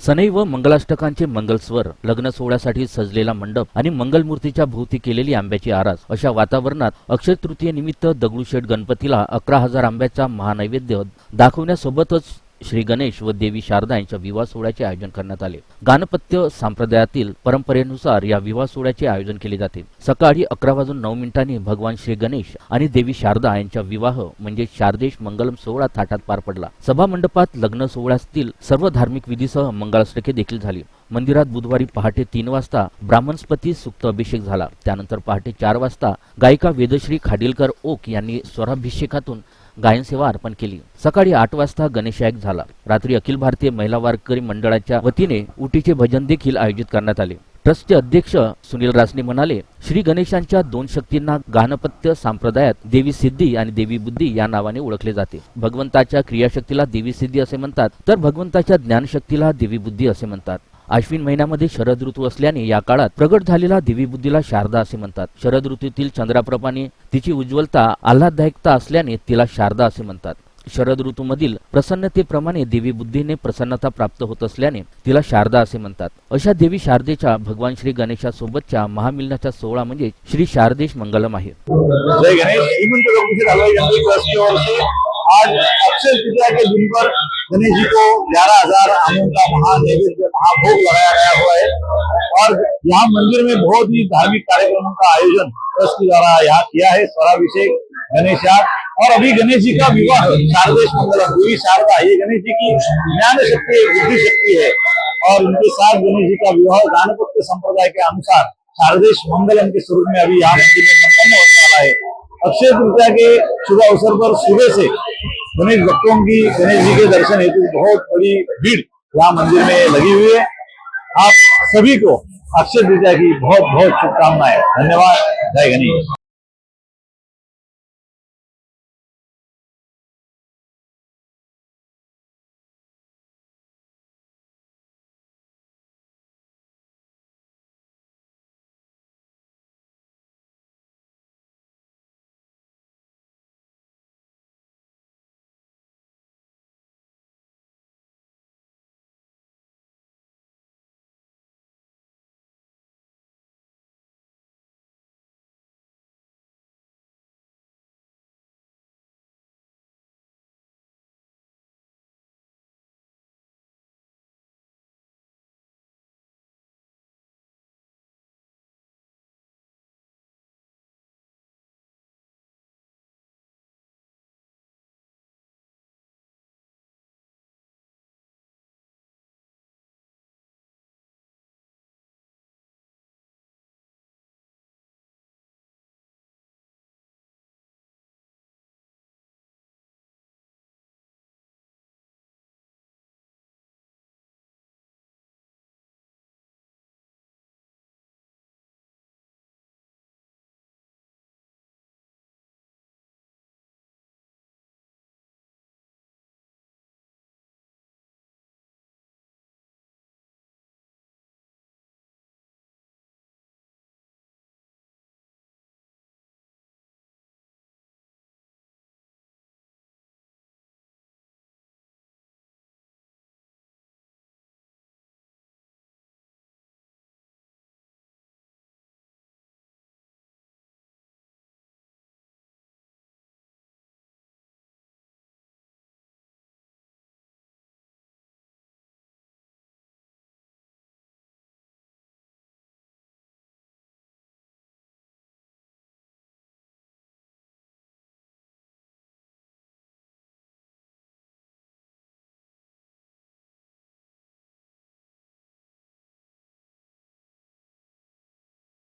सनई व मंगलाष्टकांचे मंगलस्वर, लग्न सोहळ्यासाठी सजलेला मंडप आणि मंगलमूर्तीच्या भोवती केलेली आंब्याची आरास अशा वातावरणात अक्षय तृतीयेनिमित्त दगडूशेठ गणपतीला 11,000 आंब्याचा महानैवेद्य दाखवण्यासोबतच श्री गणेश व देवी शारदा यांच्या विवाह सोहळ्याचे आयोजन करण्यात आले। गाणपत्य संप्रदायातील परंपरेनुसार या विवाह सोहळ्याचे आयोजन केले जाते। सकाळी 11:09 भगवान श्री गणेश आणि देवी शारदा यांचा विवाह म्हणजे शारदेश मंगलम सोहळा थाटात पार पडला। सभा मंडपात लग्न सोहळ्यातील सर्व धार्मिक विधीसह मंगलाष्टके देखील झाली। मंदिरात बुधवारी पहाटे 3 वाजता ब्राह्मणस्पती सुक्त अभिषेक झाला। त्यानंतर पहाटे 4 वाजता गायिका वेदश्री खाडिलकर ओक यांनी स्वराभिषेकातून गायन सेवा अर्पण केली। सकाळी 8 वाजता गणेशयाग झाला। रात्री अखिल भारतीय महिला वारकरी मंडळाच्या वतीने उटीचे भजन देखील आयोजित करण्यात आले। ट्रस्टचे अध्यक्ष सुनील रासने म्हणाले, श्री गणेशांच्या 2 शक्तींना गाणपत्य संप्रदायात देवी सिद्धी आणि देवी बुद्धी या नावाने ओळखले जाते। भगवंताच्या क्रियाशक्तीला देवी सिद्धी असे म्हणतात, तर भगवंताच्या ज्ञानशक्तीला देवी बुद्धी असे म्हणतात। आश्विन महिन्यामध्ये शरद ऋतू असल्याने या काळात प्रगट झालेला देवी बुद्धीला शारदा असे म्हणतात। शरद ऋतूतील चंद्राप्रमाणे तिची उज्ज्वलता आल्हाददायकता असल्याने तिला शारदा असे म्हणतात। शरद ऋतूमधील प्रसन्नतेप्रमाणे देवी बुद्धीने प्रसन्नता प्राप्त होत असल्याने तिला शारदा असे म्हणतात। अशा देवी शारदेच्या भगवान श्री गणेशासोबतच्या महामिलनाचा सोहळा म्हणजे श्री शारदेश मंगलम आहे। जय गणेश। श्रीमंत दगडूशेठ हलवाई गणपति ट्रस्ट की ओर से आज अक्षय तृतीया के दिन पर गणेश जी को 11,000 आमों का महानैवेद्य महाभोग लगाया गया हुआ है और यहाँ मंदिर में बहुत ही धार्मिक कार्यक्रमों का आयोजन ट्रस्ट के द्वारा यहाँ किया है। स्वराभिषेक, गणेशयाग और अभी गणेश जी का विवाह शारदेश मंगलम देवी शारदा, ये गणेश जी की ज्ञान शक्ति बुद्धि शक्ति है और उनके साथ गणेश जी का विवाह गाणपत्य संप्रदाय के अनुसार शारदेश मंगलम के स्वरूप में अभी यहाँ मंदिर में संपन्न होने वाला है। अक्षय तृतीया के शुभ अवसर पर सुबह से गणेश भक्तों की गणेश जी के दर्शन हेतु बहुत बड़ी भीड़ यहाँ मंदिर में लगी हुई है। आप सभी को अक्षय तृतीया की बहुत बहुत शुभकामनाएं। धन्यवाद। जय गणेश।